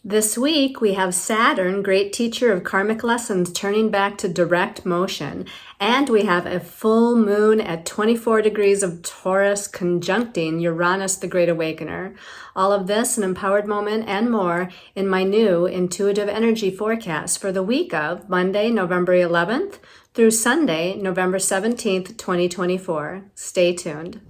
This week, we have Saturn, Great Teacher of Karmic Lessons, turning back to direct motion. And we have a full moon at 24 degrees of Taurus conjuncting Uranus, the Great Awakener. All of this, an empowered moment and more in my new intuitive energy forecast for the week of Monday, November 11th through Sunday, November 17th, 2024. Stay tuned.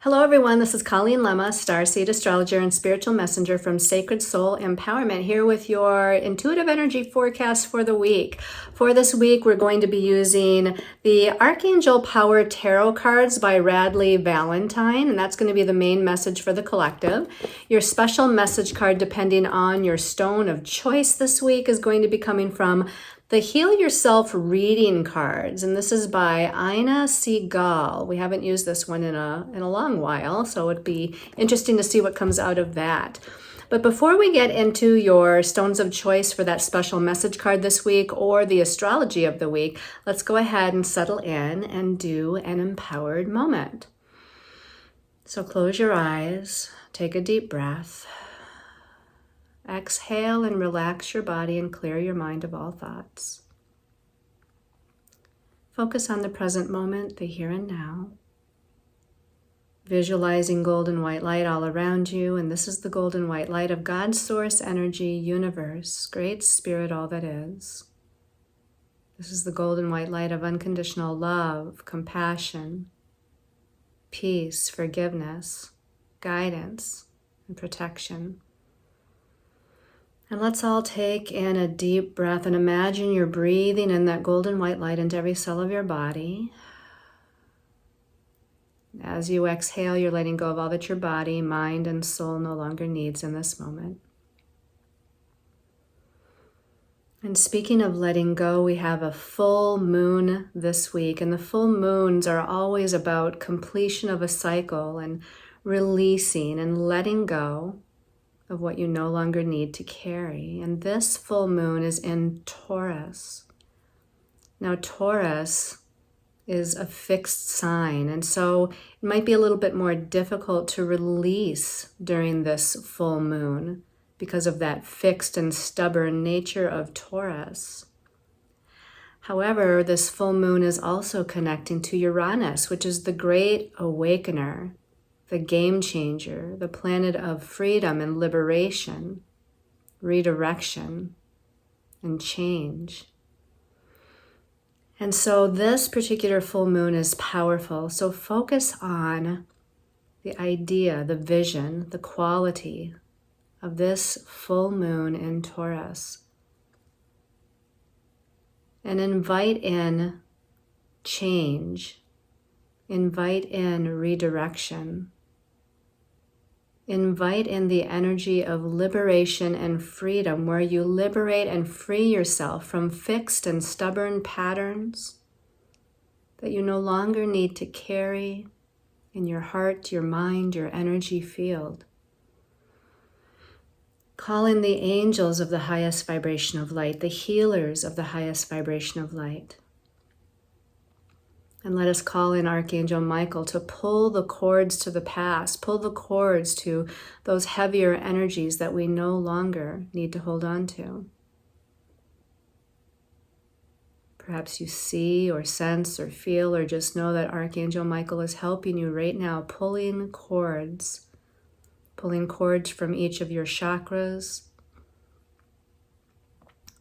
Hello everyone, this is Colleen Lemma, starseed astrologer and spiritual messenger from Sacred Soul Empowerment, here with your intuitive energy forecast for the week. For this week, we're going to be using the Archangel Power Tarot cards by Radleigh Valentine, and that's going to be the main message for the collective. Your special message card, depending on your stone of choice this week, is going to be coming from the Heal Yourself reading cards, and this is by Ina Seagal. We haven't used this one in a long while, so it'd be interesting to see what comes out of that. But before we get into your stones of choice for that special message card this week or the astrology of the week, let's go ahead and settle in and do an empowered moment. So close your eyes, take a deep breath. Exhale and relax your body and clear your mind of all thoughts. Focus on the present moment, the here and now. Visualizing golden white light all around you, and this is the golden white light of God's source energy, universe, great spirit, all that is. This is the golden white light of unconditional love, compassion, peace, forgiveness, guidance, and protection. And let's all take in a deep breath and imagine you're breathing in that golden white light into every cell of your body. As you exhale, you're letting go of all that your body, mind, and soul no longer needs in this moment. And speaking of letting go, we have a full moon this week, and the full moons are always about completion of a cycle and releasing and letting go of what you no longer need to carry. And this full moon is in Taurus. Now, Taurus is a fixed sign, and so it might be a little bit more difficult to release during this full moon because of that fixed and stubborn nature of Taurus. However, this full moon is also connecting to Uranus, which is the Great Awakener, the game changer, the planet of freedom and liberation, redirection, and change. And so this particular full moon is powerful. So focus on the idea, the vision, the quality of this full moon in Taurus. And invite in change, invite in redirection, invite in the energy of liberation and freedom, where you liberate and free yourself from fixed and stubborn patterns that you no longer need to carry in your heart, your mind, your energy field. Call in the angels of the highest vibration of light, the healers of the highest vibration of light. And let us call in Archangel Michael to pull the cords to the past, pull the cords to those heavier energies that we no longer need to hold on to. Perhaps you see or sense or feel or just know that Archangel Michael is helping you right now, pulling cords from each of your chakras,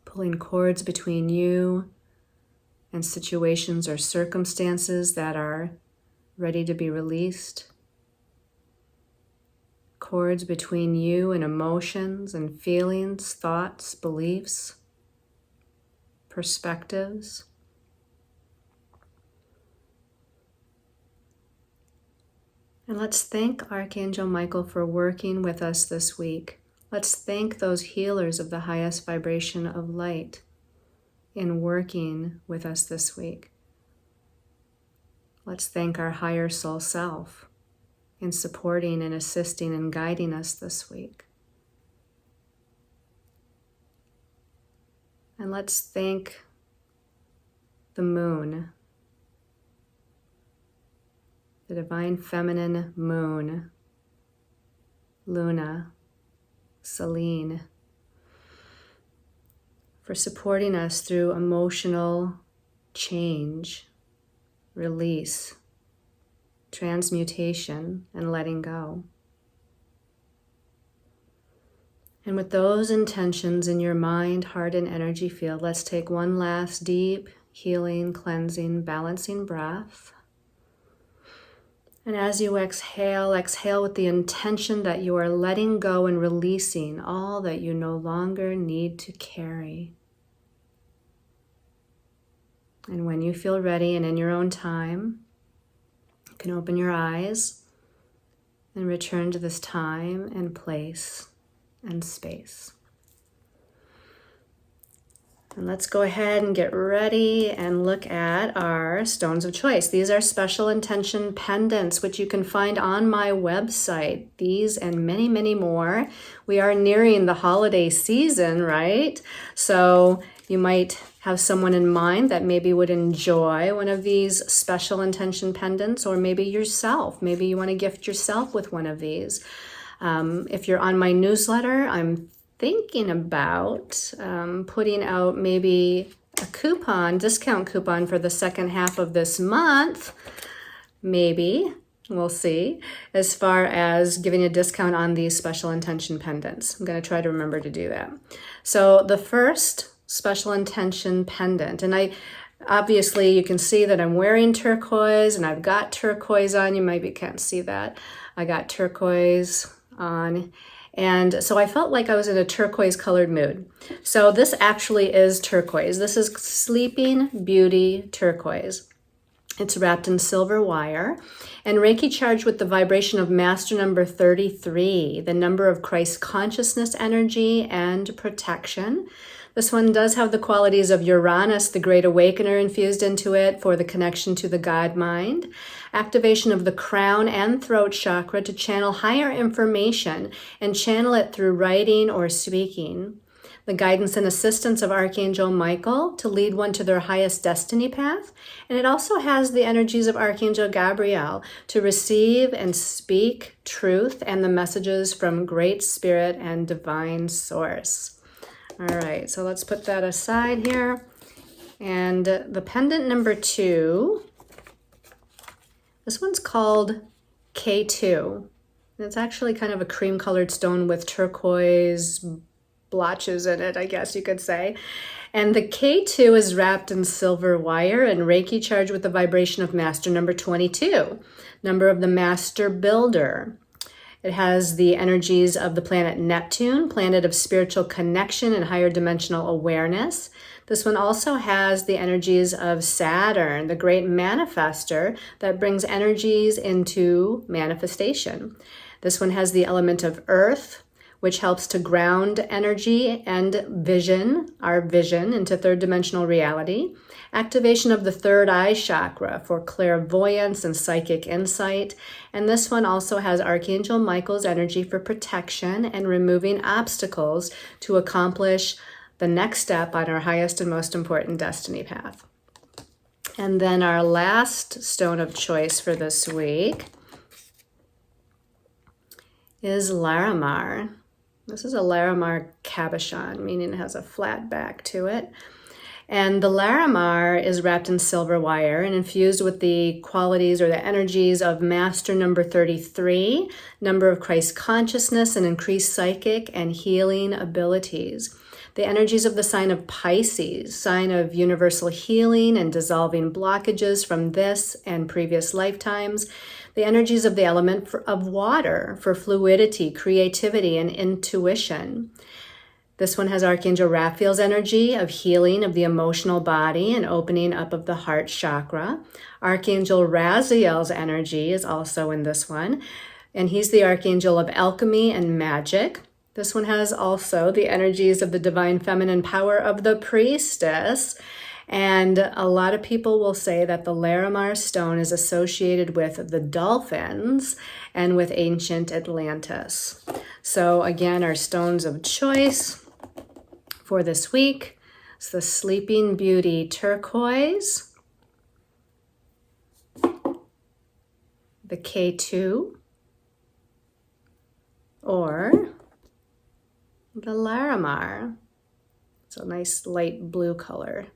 pulling cords between you and situations or circumstances that are ready to be released. Cords between you and emotions and feelings, thoughts, beliefs, perspectives. And let's thank Archangel Michael for working with us this week. Let's thank those healers of the highest vibration of light in working with us this week. Let's thank our higher soul self in supporting and assisting and guiding us this week. And let's thank the moon, the divine feminine moon, Luna, Colleen, for supporting us through emotional change, release, transmutation, and letting go. And with those intentions in your mind, heart, and energy field, let's take one last deep, healing, cleansing, balancing breath. And as you exhale, exhale with the intention that you are letting go and releasing all that you no longer need to carry. And when you feel ready and in your own time, you can open your eyes and return to this time and place and space. And let's go ahead and get ready and look at our stones of choice. These are special intention pendants, which you can find on my website. These and many, many more. We are nearing the holiday season, right? So you might have someone in mind that maybe would enjoy one of these special intention pendants, or maybe yourself. Maybe you want to gift yourself with one of these. If you're on my newsletter, I'm thinking about putting out maybe a discount coupon for the second half of this month. Maybe, we'll see, as far as giving a discount on these special intention pendants. I'm going to try to remember to do that. So the first special intention pendant, and obviously you can see that I'm wearing turquoise, and I've got turquoise on. You maybe can't see that. I got turquoise on, and so I felt like I was in a turquoise colored mood. So this actually is turquoise. This is Sleeping Beauty turquoise. It's wrapped in silver wire and Reiki charged with the vibration of master number 33, the number of Christ consciousness energy and protection. This one does have the qualities of Uranus, the Great Awakener, infused into it for the connection to the God mind. Activation of the crown and throat chakra to channel higher information and channel it through writing or speaking. The guidance and assistance of Archangel Michael to lead one to their highest destiny path. And it also has the energies of Archangel Gabriel to receive and speak truth and the messages from Great Spirit and Divine Source. All right, so let's put that aside here. And the pendant number 2, this one's called K2. It's actually kind of a cream-colored stone with turquoise blotches in it, I guess you could say. And the K2 is wrapped in silver wire and Reiki charged with the vibration of master number 22, number of the master builder. It has the energies of the planet Neptune, planet of spiritual connection and higher dimensional awareness. This one also has the energies of Saturn, the great manifester that brings energies into manifestation. This one has the element of Earth, which helps to ground energy and vision, our vision, into third dimensional reality. Activation of the third eye chakra for clairvoyance and psychic insight. And this one also has Archangel Michael's energy for protection and removing obstacles to accomplish the next step on our highest and most important destiny path. And then our last stone of choice for this week is Larimar. This is a Larimar cabochon, meaning it has a flat back to it. And the Larimar is wrapped in silver wire and infused with the qualities or the energies of master number 33, number of Christ consciousness and increased psychic and healing abilities. The energies of the sign of Pisces, sign of universal healing and dissolving blockages from this and previous lifetimes. The energies of the element of water for fluidity, creativity, and intuition. This one has Archangel Raphael's energy of healing of the emotional body and opening up of the heart chakra. Archangel Raziel's energy is also in this one, and he's the Archangel of alchemy and magic. This one has also the energies of the divine feminine power of the priestess. And a lot of people will say that the Larimar stone is associated with the dolphins and with ancient Atlantis. So again, our stones of choice for this week is the Sleeping Beauty turquoise, the K2, or the Larimar. It's a nice light blue color.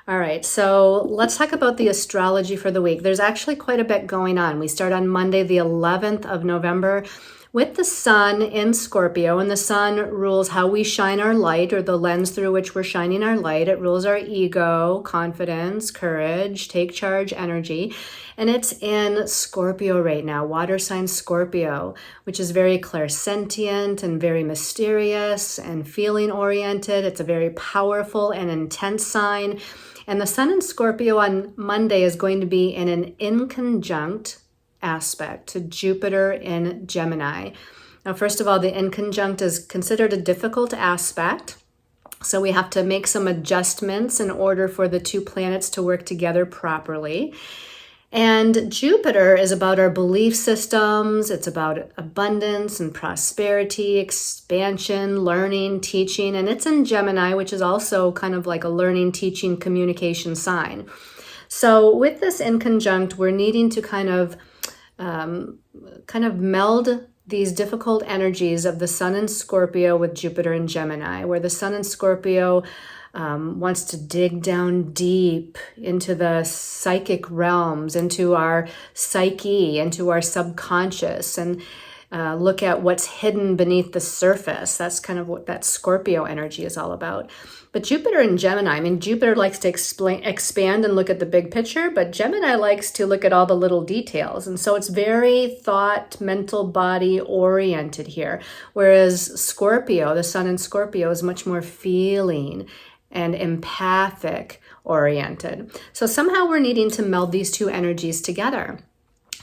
All right, so let's talk about the astrology for the week. There's actually quite a bit going on. We start on Monday, the 11th of November, with the sun in Scorpio, and the sun rules how we shine our light, or the lens through which we're shining our light. It rules our ego, confidence, courage, take charge energy, and it's in Scorpio right now, water sign Scorpio, which is very clairsentient and very mysterious and feeling oriented. It's a very powerful and intense sign. And the sun in Scorpio on Monday is going to be in an inconjunct aspect to Jupiter in Gemini. Now, first of all, the inconjunct is considered a difficult aspect. So we have to make some adjustments in order for the two planets to work together properly. And Jupiter is about our belief systems. It's about abundance and prosperity, expansion, learning, teaching. And it's in Gemini, which is also kind of like a learning, teaching, communication sign. So with this inconjunct, we're needing to kind of meld these difficult energies of the sun in Scorpio with Jupiter in Gemini, where the sun in Scorpio wants to dig down deep into the psychic realms, into our psyche, into our subconscious, and look at what's hidden beneath the surface. That's kind of what that Scorpio energy is all about. But Jupiter in Gemini, I mean, Jupiter likes to expand and look at the big picture, but Gemini likes to look at all the little details. And so it's very thought, mental, body oriented here. Whereas Scorpio, the sun in Scorpio, is much more feeling and empathic oriented. So somehow we're needing to meld these two energies together.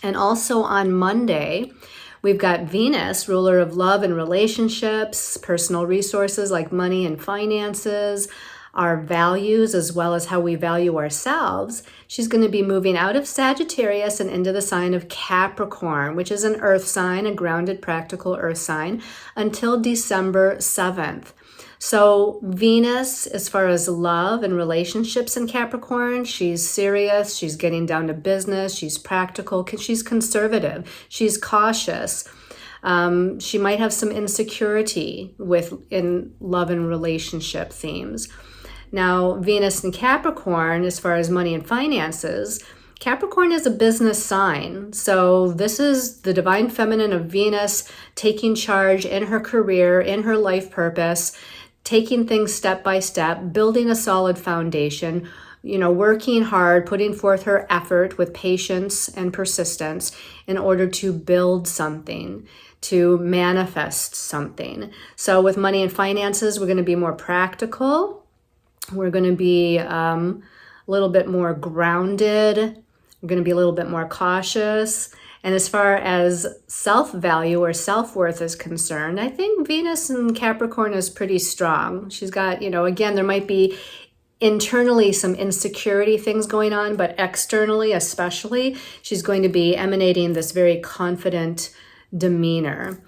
And also on Monday, we've got Venus, ruler of love and relationships, personal resources like money and finances, our values, as well as how we value ourselves. She's going to be moving out of Sagittarius and into the sign of Capricorn, which is an earth sign, a grounded, practical earth sign, until December 7th. So Venus, as far as love and relationships in Capricorn, she's serious, she's getting down to business, she's practical, she's conservative, she's cautious. She might have some insecurity in love and relationship themes. Now, Venus in Capricorn, as far as money and finances, Capricorn is a business sign. So this is the divine feminine of Venus taking charge in her career, in her life purpose, taking things step by step, building a solid foundation, working hard, putting forth her effort with patience and persistence in order to build something, to manifest something. So with money and finances, we're going to be more practical. We're going to be a little bit more grounded. We're going to be a little bit more cautious. And as far as self-value or self-worth is concerned, I think Venus in Capricorn is pretty strong. She's got, again, there might be internally some insecurity things going on, but externally especially, she's going to be emanating this very confident demeanor.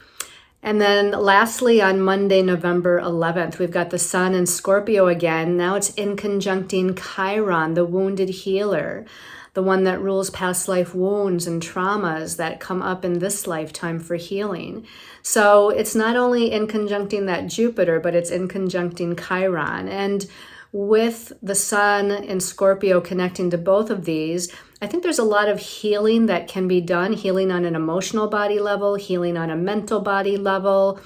And then lastly, on Monday, November 11th, we've got the sun in Scorpio again. Now it's inconjuncting Chiron, the wounded healer, the one that rules past life wounds and traumas that come up in this lifetime for healing. So it's not only inconjuncting that Jupiter, but it's inconjuncting Chiron. And with the sun in Scorpio connecting to both of these, I think there's a lot of healing that can be done, healing on an emotional body level, healing on a mental body level,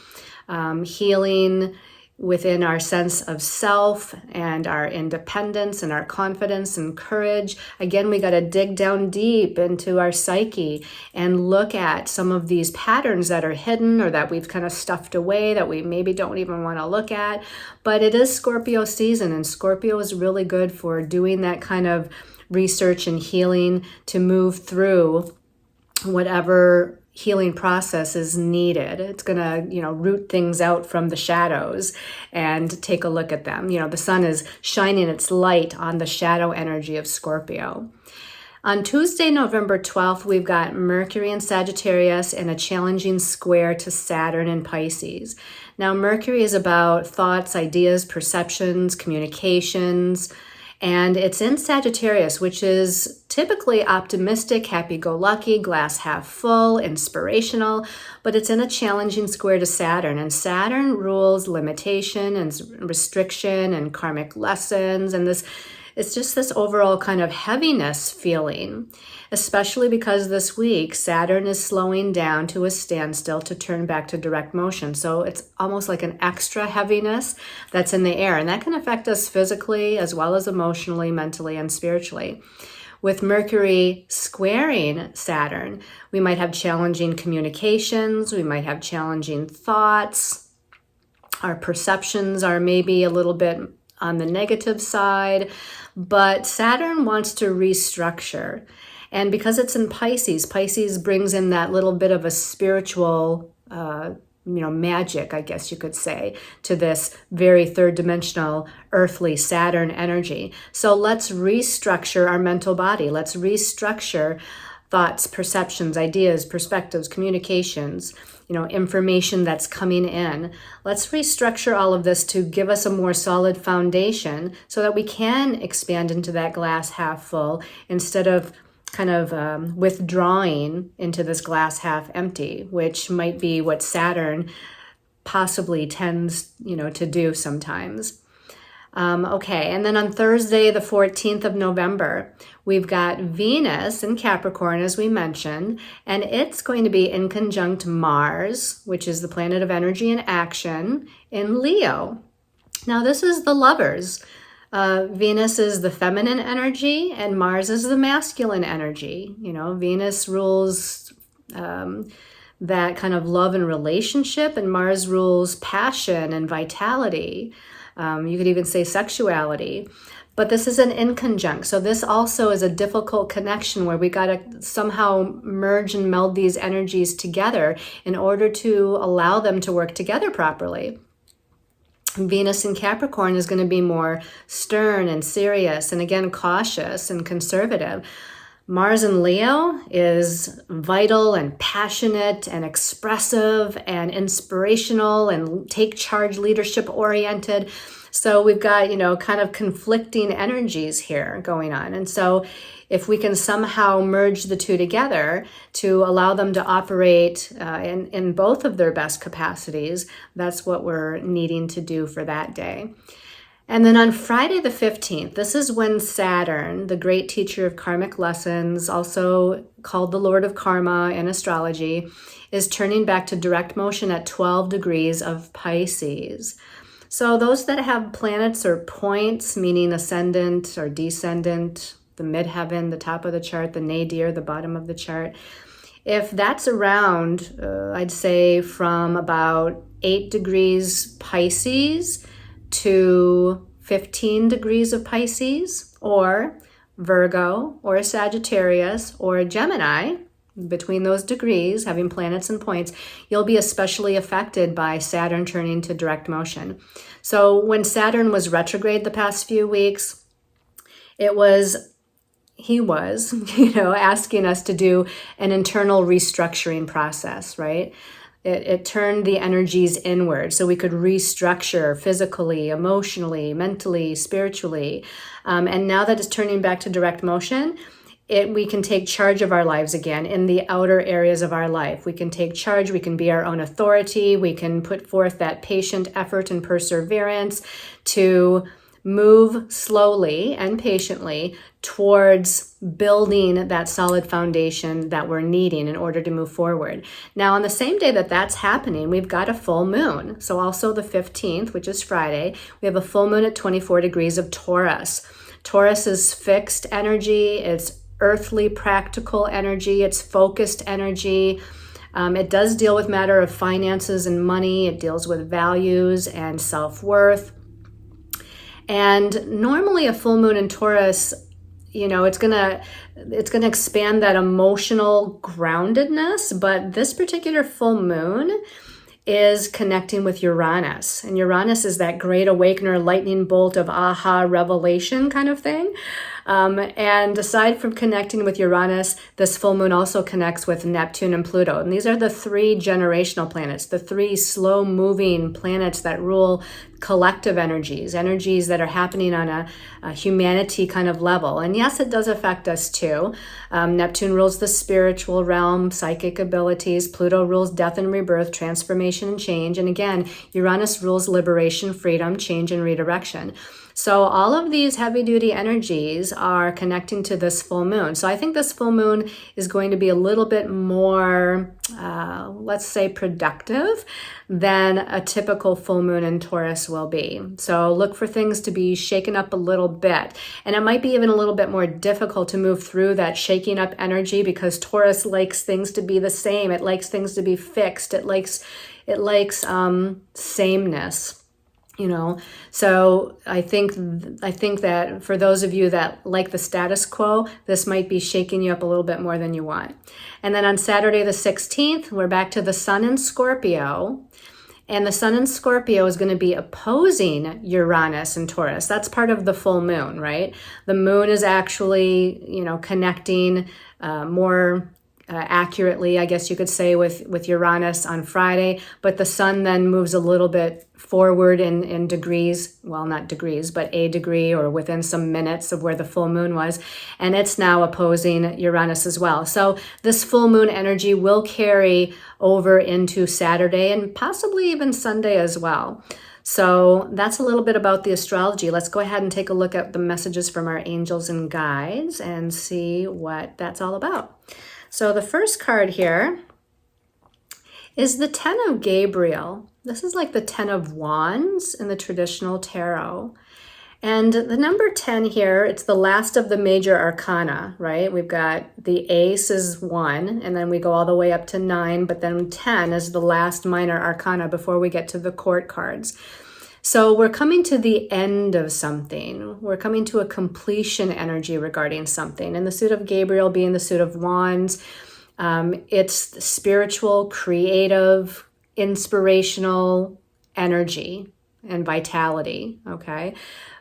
healing within our sense of self and our independence and our confidence and courage. Again, we got to dig down deep into our psyche and look at some of these patterns that are hidden or that we've kind of stuffed away that we maybe don't even want to look at. But it is Scorpio season, and Scorpio is really good for doing that kind of research and healing to move through whatever healing process is needed. It's going to, root things out from the shadows and take a look at them. The sun is shining its light on the shadow energy of Scorpio. On Tuesday, November 12th, we've got Mercury in Sagittarius and a challenging square to Saturn in Pisces. Now, Mercury is about thoughts, ideas, perceptions, communications, and it's in Sagittarius, which is typically optimistic, happy-go-lucky, glass half full, inspirational, but it's in a challenging square to Saturn. And Saturn rules limitation and restriction and karmic lessons, and it's just this overall kind of heaviness feeling, especially because this week Saturn is slowing down to a standstill to turn back to direct motion. So it's almost like an extra heaviness that's in the air, and that can affect us physically as well as emotionally, mentally, and spiritually. With Mercury squaring Saturn, we might have challenging communications, we might have challenging thoughts, our perceptions are maybe a little bit on the negative side, but Saturn wants to restructure. And because it's in Pisces, Pisces brings in that little bit of a spiritual, magic, I guess you could say, to this very third dimensional earthly Saturn energy. So let's restructure our mental body. Let's restructure thoughts, perceptions, ideas, perspectives, communications, information that's coming in. Let's restructure all of this to give us a more solid foundation so that we can expand into that glass half full instead of kind of withdrawing into this glass half empty, which might be what Saturn possibly tends, to do sometimes. Okay, and then on Thursday, the 14th of November, we've got Venus in Capricorn, as we mentioned, and it's going to be in conjunct Mars, which is the planet of energy and action, in Leo. Now, this is the lovers. Venus is the feminine energy, and Mars is the masculine energy. Venus rules that kind of love and relationship, and Mars rules passion and vitality. You could even say sexuality. But this is an inconjunct. So this also is a difficult connection where we got to somehow merge and meld these energies together in order to allow them to work together properly. Venus in Capricorn is going to be more stern and serious and, again, cautious and conservative. Mars in Leo is vital and passionate and expressive and inspirational and take charge, leadership oriented. So we've got, kind of conflicting energies here going on. And so if we can somehow merge the two together to allow them to operate in both of their best capacities, that's what we're needing to do for that day. And then on Friday the 15th, this is when Saturn, the great teacher of karmic lessons, also called the Lord of Karma in astrology, is turning back to direct motion at 12 degrees of Pisces. So those that have planets or points, meaning ascendant or descendant, the midheaven, the top of the chart, the nadir, the bottom of the chart, if that's around, I'd say from about 8 degrees Pisces to 15 degrees of Pisces, or Virgo, or Sagittarius, or Gemini, between those degrees, having planets and points, you'll be especially affected by Saturn turning to direct motion. So when Saturn was retrograde the past few weeks, he was, asking us to do an internal restructuring process, right? It turned the energies inward so we could restructure physically, emotionally, mentally, spiritually. And now that it's turning back to direct motion, we can take charge of our lives again in the outer areas of our life. We can take charge, we can be our own authority, we can put forth that patient effort and perseverance to move slowly and patiently towards building that solid foundation that we're needing in order to move forward. Now, on the same day that that's happening, we've got a full moon. So also the 15th, which is Friday, we have a full moon at 24 degrees of Taurus. Taurus is fixed energy, it's earthly practical energy, it's focused energy. It does deal with matter of finances and money. It deals with values and self-worth. And normally a full moon in Taurus it's gonna expand that emotional groundedness. But this particular full moon is connecting with Uranus, and Uranus is that great awakener, lightning bolt of aha revelation kind of thing. And aside from connecting with Uranus, this full moon also connects with Neptune and Pluto. And these are the three generational planets, the three slow moving planets that rule collective energies that are happening on a humanity kind of level. And yes, it does affect us too. Neptune rules the spiritual realm, psychic abilities. Pluto rules death and rebirth, transformation and change. And again, Uranus rules liberation, freedom, change, and redirection. So all of these heavy duty energies are connecting to this full moon. So I think this full moon is going to be a little bit more, let's say, productive than a typical full moon in Taurus will be. So look for things to be shaken up a little bit. And it might be even a little bit more difficult to move through that shaking up energy, because Taurus likes things to be the same. It likes things to be fixed. It likes sameness. So I think that for those of you that like the status quo, this might be shaking you up a little bit more than you want. And then on Saturday the 16th, we're back to the sun in Scorpio. And the sun in Scorpio is going to be opposing Uranus and Taurus. That's part of the full moon, right? The moon is actually, connecting more accurately, I guess you could say, with Uranus on Friday, but the sun then moves a little bit forward in degrees, well, not degrees, but a degree, or within some minutes of where the full moon was, and it's now opposing Uranus as well. So this full moon energy will carry over into Saturday and possibly even Sunday as well. So that's a little bit about the astrology. Let's go ahead and take a look at the messages from our angels and guides and see what that's all about. So the first card here is the 10 of Gabriel. This is like the 10 of Wands in the traditional tarot. And the number 10 here, it's the last of the major arcana, right? We've got the ace is 1, and then we go all the way up to 9, but then 10 is the last minor arcana before we get to the court cards. So we're coming to the end of something. We're coming to a completion energy regarding something. And the suit of Gabriel being the suit of Wands, it's spiritual, creative, inspirational energy and vitality, okay?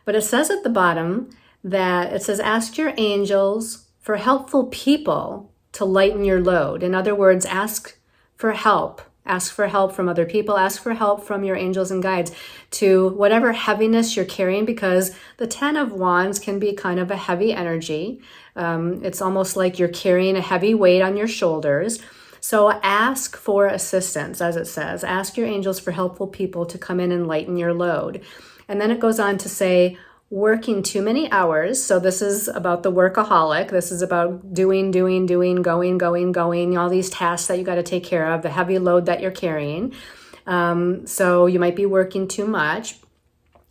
But it says at the bottom that it says, ask your angels for helpful people to lighten your load. In other words, ask for help. Ask for help from other people. Ask for help from your angels and guides to whatever heaviness you're carrying, because the 10 of Wands can be kind of a heavy energy. It's almost like you're carrying a heavy weight on your shoulders. So ask for assistance, as it says. Ask your angels for helpful people to come in and lighten your load. And then it goes on to say, working too many hours. So this is about the workaholic. This is about doing, going, all these tasks that you got to take care of, the heavy load that you're carrying. So you might be working too much.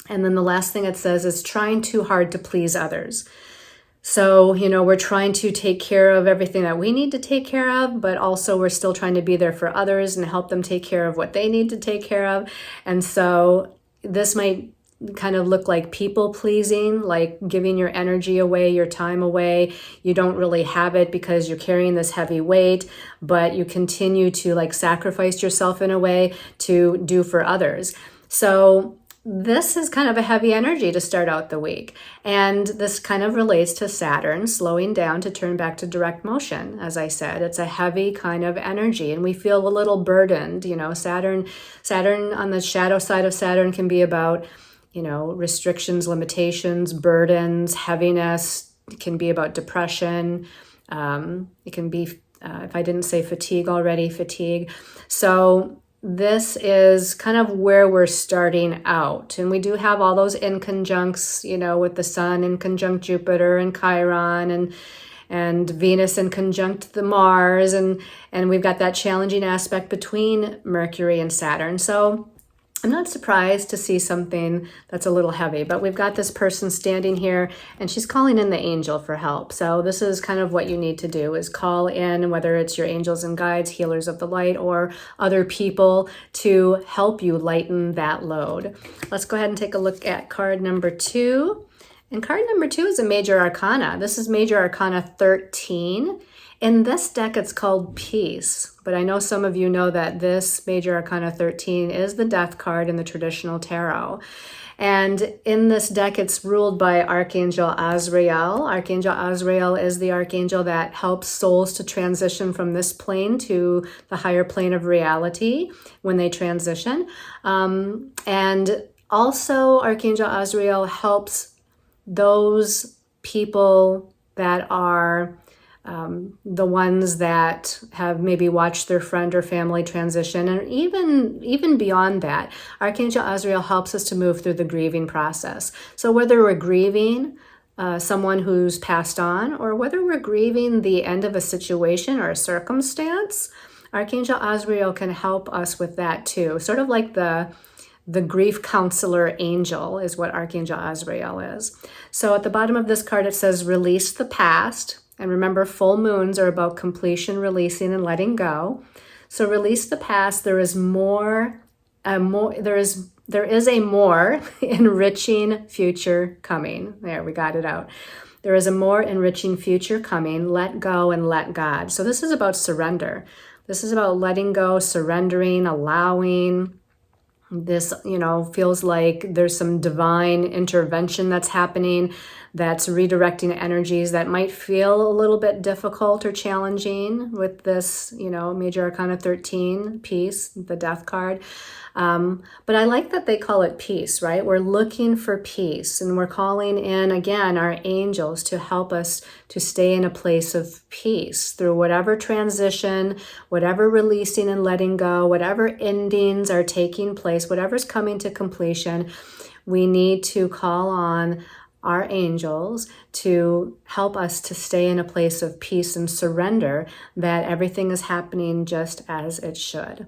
And then the last thing it says is trying too hard to please others. So, we're trying to take care of everything that we need to take care of, but also we're still trying to be there for others and help them take care of what they need to take care of. And so this might kind of look like people pleasing, like giving your energy away, your time away. You don't really have it because you're carrying this heavy weight, but you continue to like sacrifice yourself in a way to do for others. So this is kind of a heavy energy to start out the week. And this kind of relates to Saturn slowing down to turn back to direct motion. As I said, it's a heavy kind of energy and we feel a little burdened. Saturn on the shadow side of Saturn can be about restrictions, limitations, burdens, heaviness. It can be about depression. It can be, if I didn't say fatigue already, fatigue. So this is kind of where we're starting out. And we do have all those inconjuncts, with the sun in conjunct Jupiter and Chiron and Venus in conjunct the Mars. And we've got that challenging aspect between Mercury and Saturn. So I'm not surprised to see something that's a little heavy, but we've got this person standing here and she's calling in the angel for help. So this is kind of what you need to do, is call in, whether it's your angels and guides, healers of the light, or other people to help you lighten that load. Let's go ahead and take a look at card number 2. And card number 2 is a major arcana. This is major arcana 13. In this deck, it's called Peace. But I know some of you know that this major arcana 13 is the death card in the traditional tarot. And in this deck, it's ruled by Archangel Azrael. Archangel Azrael is the archangel that helps souls to transition from this plane to the higher plane of reality when they transition. And also, Archangel Azrael helps those people that are the ones that have maybe watched their friend or family transition, and even beyond that, Archangel Azrael helps us to move through the grieving process. So whether we're grieving someone who's passed on, or whether we're grieving the end of a situation or a circumstance, Archangel Azrael can help us with that too. Sort of like the grief counselor angel is what Archangel Azrael is. So at the bottom of this card, it says, release the past. And remember, full moons are about completion, releasing, and letting go. So release the past. There is a more enriching future coming. There, we got it out. There is a more enriching future coming. Let go and let God. So this is about surrender. This is about letting go, surrendering, allowing. This, feels like there's some divine intervention that's happening, that's redirecting energies that might feel a little bit difficult or challenging with this, major arcana 13 Peace, the death card. But I like that they call it peace, right? We're looking for peace, and we're calling in, again, our angels to help us to stay in a place of peace through whatever transition, whatever releasing and letting go, whatever endings are taking place, whatever's coming to completion. We need to call on our angels to help us to stay in a place of peace and surrender, that everything is happening just as it should.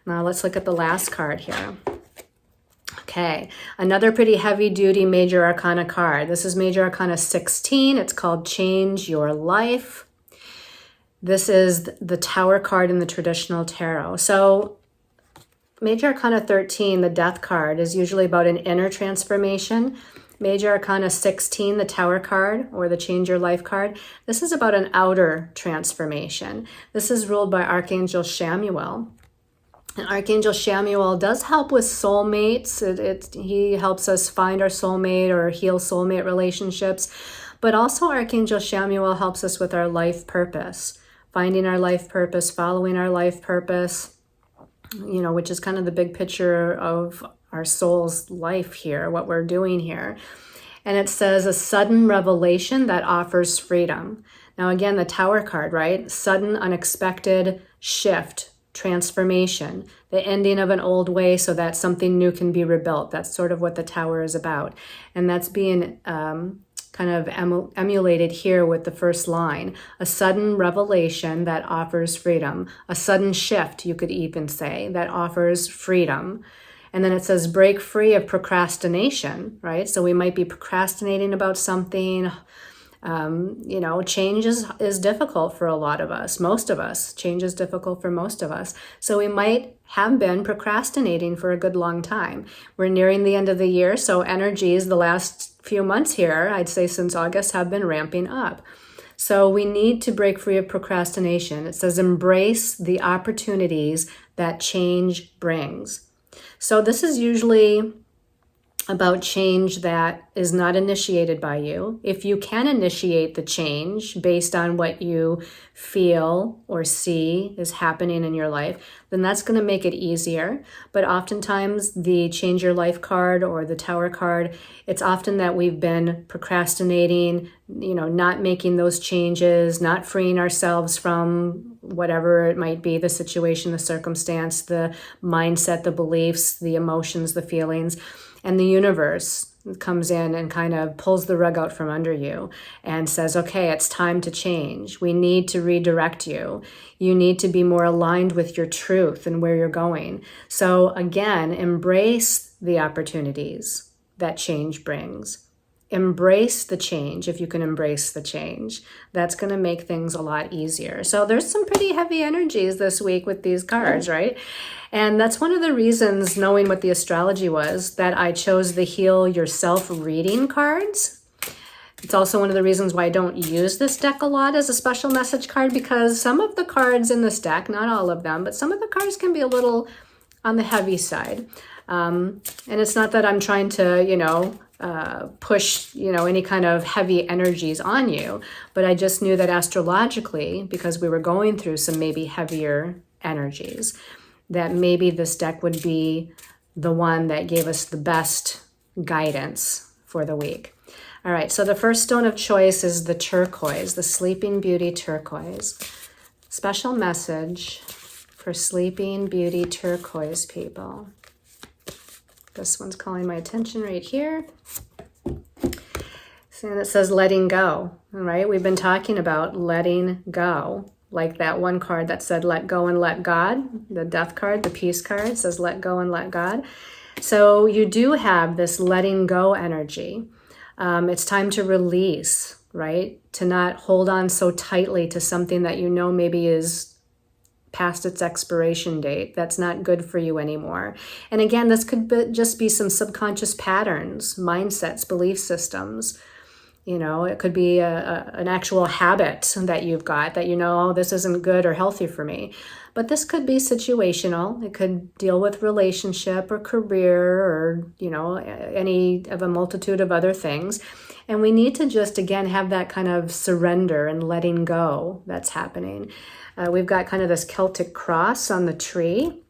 Now let's look at the last card here. Okay, another pretty heavy-duty major arcana card. This is major arcana 16. It's called Change Your Life. This is the Tower card in the traditional tarot. So major arcana 13, the death card, is usually about an inner transformation. Major arcana 16, the Tower card, or the Change Your Life card, this is about an outer transformation. This is ruled by Archangel Chamuel. And Archangel Chamuel does help with soulmates. He helps us find our soulmate or heal soulmate relationships. But also Archangel Chamuel helps us with our life purpose, finding our life purpose, following our life purpose, which is kind of the big picture of our soul's life here, what we're doing here. And it says a sudden revelation that offers freedom. Now, again, the Tower card, right? Sudden, unexpected shift, transformation, the ending of an old way so that something new can be rebuilt. That's sort of what the Tower is about. And that's being kind of emulated here with the first line. A sudden revelation that offers freedom. A sudden shift, you could even say, that offers freedom. And then it says break free of procrastination, right? So we might be procrastinating about something. Change is difficult for a lot of us, most of us. Change is difficult for most of us. So we might have been procrastinating for a good long time. We're nearing the end of the year, so energies the last few months here, I'd say since August, have been ramping up. So we need to break free of procrastination. It says embrace the opportunities that change brings. So this is usually about change that is not initiated by you. If you can initiate the change based on what you feel or see is happening in your life, then that's going to make it easier. But oftentimes the Change Your Life card or the Tower card, it's often that we've been procrastinating, not making those changes, not freeing ourselves from whatever it might be, the situation, the circumstance, the mindset, the beliefs, the emotions, the feelings. And the universe comes in and kind of pulls the rug out from under you and says, okay, it's time to change. We need to redirect you. You need to be more aligned with your truth and where you're going. So again, embrace the opportunities that change brings. Embrace the change if you can embrace the change. That's going to make things a lot easier. So there's some pretty heavy energies this week with these cards, right? And that's one of the reasons, knowing what the astrology was, that I chose the Heal Yourself reading cards. It's also one of the reasons why I don't use this deck a lot as a special message card, because some of the cards in this deck, not all of them, but some of the cards can be a little on the heavy side. And it's not that I'm trying to, push, any kind of heavy energies on you, but I just knew that astrologically, because we were going through some maybe heavier energies, that maybe this deck would be the one that gave us the best guidance for the week. All right, so the first stone of choice is the turquoise, the Sleeping Beauty turquoise. Special message for Sleeping Beauty turquoise people. This one's calling my attention right here. And it says letting go, all right? We've been talking about letting go, like that one card that said let go and let God, the death card, the peace card says let go and let God. So you do have this letting go energy. It's time to release, right? To not hold on so tightly to something that maybe is past its expiration date. That's not good for you anymore. And again, this could just be some subconscious patterns, mindsets, belief systems. It could be an actual habit that you've got that oh, this isn't good or healthy for me. But this could be situational. It could deal with relationship or career or, any of a multitude of other things. And we need to just, again, have that kind of surrender and letting go that's happening. We've got kind of this Celtic cross on the tree.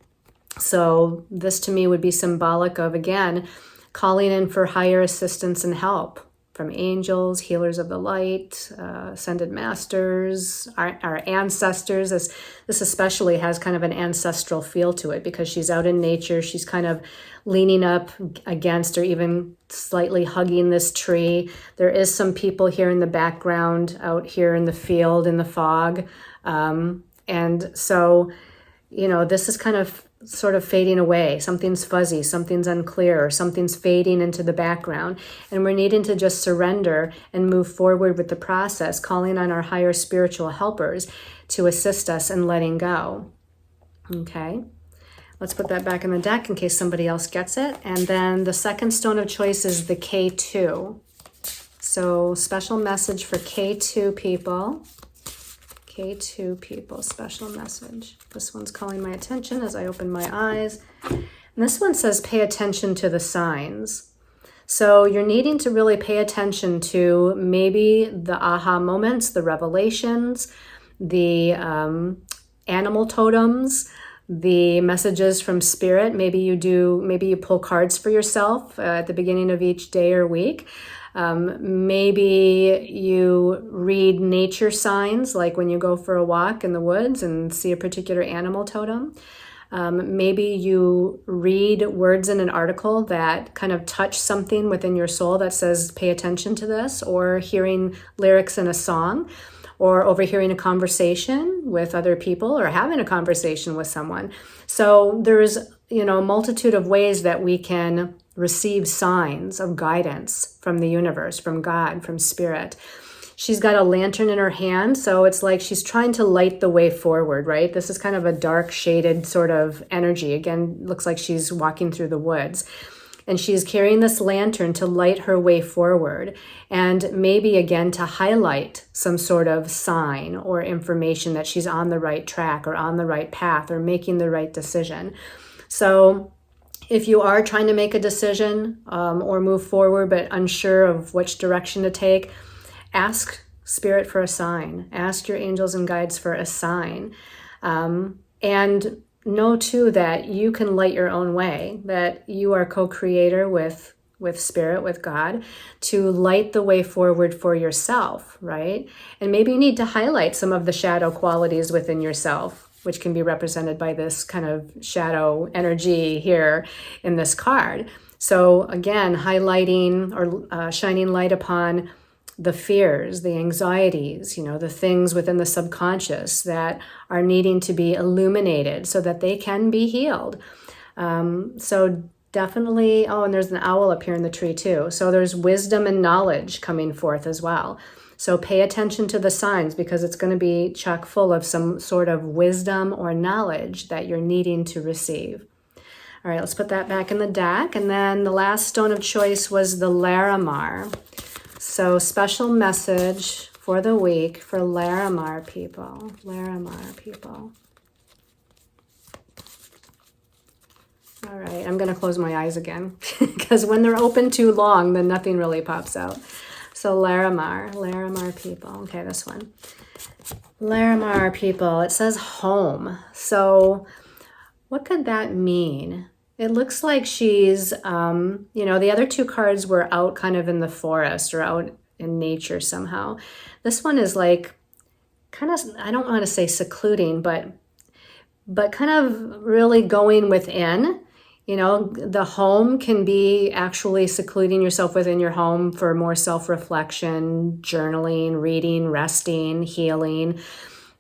So this to me would be symbolic of, again, calling in for higher assistance and help from angels, healers of the light, ascended masters, our ancestors. This especially has kind of an ancestral feel to it because she's out in nature. She's kind of leaning up against or even slightly hugging this tree. There is some people here in the background out here in the field in the fog. And so, this is kind of sort of fading away. Something's fuzzy, something's unclear, or something's fading into the background. And we're needing to just surrender and move forward with the process, calling on our higher spiritual helpers to assist us in letting go. Okay, let's put that back in the deck in case somebody else gets it. And then the second stone of choice is the K2. So special message for K2 people. K2 people, special message. This one's calling my attention as I open my eyes. And this one says pay attention to the signs. So you're needing to really pay attention to maybe the aha moments, the revelations, the animal totems, the messages from spirit. Maybe you pull cards for yourself at the beginning of each day or week. Maybe you read nature signs, like when you go for a walk in the woods and see a particular animal totem. Maybe you read words in an article that kind of touch something within your soul that says, pay attention to this, or hearing lyrics in a song, or overhearing a conversation with other people, or having a conversation with someone. So there's, a multitude of ways that we can receive signs of guidance from the universe, from God, from spirit. She's got a lantern in her hand, so it's like she's trying to light the way forward, right? This is kind of a dark shaded sort of energy. Again, looks like she's walking through the woods. And she's carrying this lantern to light her way forward, and maybe again to highlight some sort of sign or information that she's on the right track or on the right path or making the right decision. So if you are trying to make a decision or move forward but unsure of which direction to take, ask Spirit for a sign. Ask your angels and guides for a sign. And know too that you can light your own way, that you are co-creator with Spirit, with God, to light the way forward for yourself, right? And maybe you need to highlight some of the shadow qualities within yourself, which can be represented by this kind of shadow energy here in this card. So again, highlighting or shining light upon the fears, the anxieties, the things within the subconscious that are needing to be illuminated so that they can be healed. So definitely, and there's an owl up here in the tree too. So there's wisdom and knowledge coming forth as well. So pay attention to the signs because it's going to be chock full of some sort of wisdom or knowledge that you're needing to receive. All right, let's put that back in the deck. And then the last stone of choice was the Larimar. So special message for the week for Larimar people. Larimar people. All right, I'm going to close my eyes again because when they're open too long, then nothing really pops out. So Larimar people. Okay, this one. Larimar people, it says home. So what could that mean? It looks like she's, you know, the other two cards were out kind of in the forest or out in nature somehow. This one is like kind of, I don't want to say secluding, but kind of really going within. You know, the home can be actually secluding yourself within your home for more self-reflection, journaling, reading, resting, healing.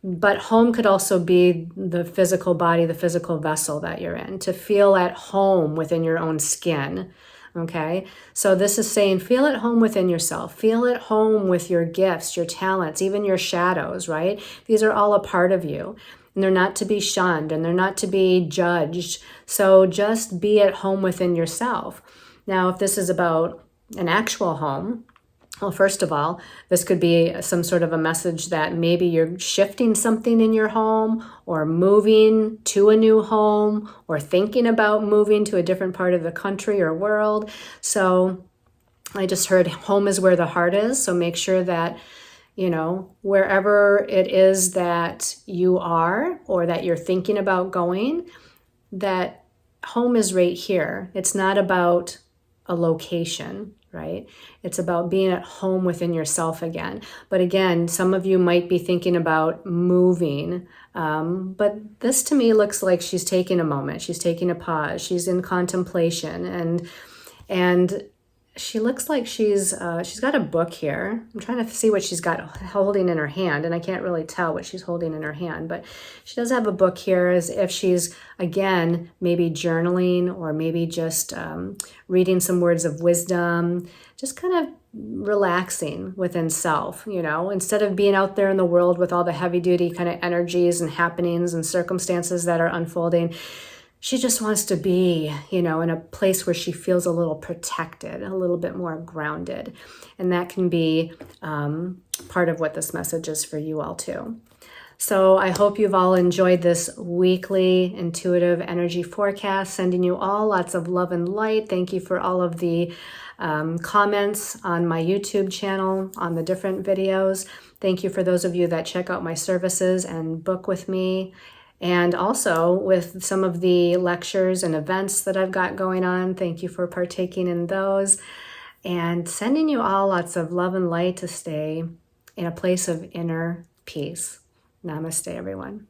But home could also be the physical body, the physical vessel that you're in, to feel at home within your own skin. Okay, so this is saying feel at home within yourself, feel at home with your gifts, your talents, even your shadows, right? These are all a part of you. And they're not to be shunned and they're not to be judged. So just be at home within yourself. Now, if this is about an actual home, well, first of all, this could be some sort of a message that maybe you're shifting something in your home or moving to a new home or thinking about moving to a different part of the country or world. So I just heard home is where the heart is. So make sure that, you know, wherever it is that you are or that you're thinking about going, that home is right here. It's not about a location, right? It's about being at home within yourself again. But again, some of you might be thinking about moving. But this to me looks like she's taking a moment. She's taking a pause. She's in contemplation and she looks like she's got a book here. I'm trying to see what she's got holding in her hand, and I can't really tell what she's holding in her hand, but she does have a book here as if she's, again, maybe journaling or maybe just reading some words of wisdom, just kind of relaxing within self, you know, instead of being out there in the world with all the heavy duty kind of energies and happenings and circumstances that are unfolding. She just wants to be, you know, in a place where she feels a little protected, a little bit more grounded. And that can be part of what this message is for you all too. So I hope you've all enjoyed this weekly intuitive energy forecast, sending you all lots of love and light. Thank you for all of the comments on my YouTube channel, on the different videos. Thank you for those of you that check out my services and book with me. And also with some of the lectures and events that I've got going on. Thank you for partaking in those. And sending you all lots of love and light to stay in a place of inner peace. Namaste, everyone.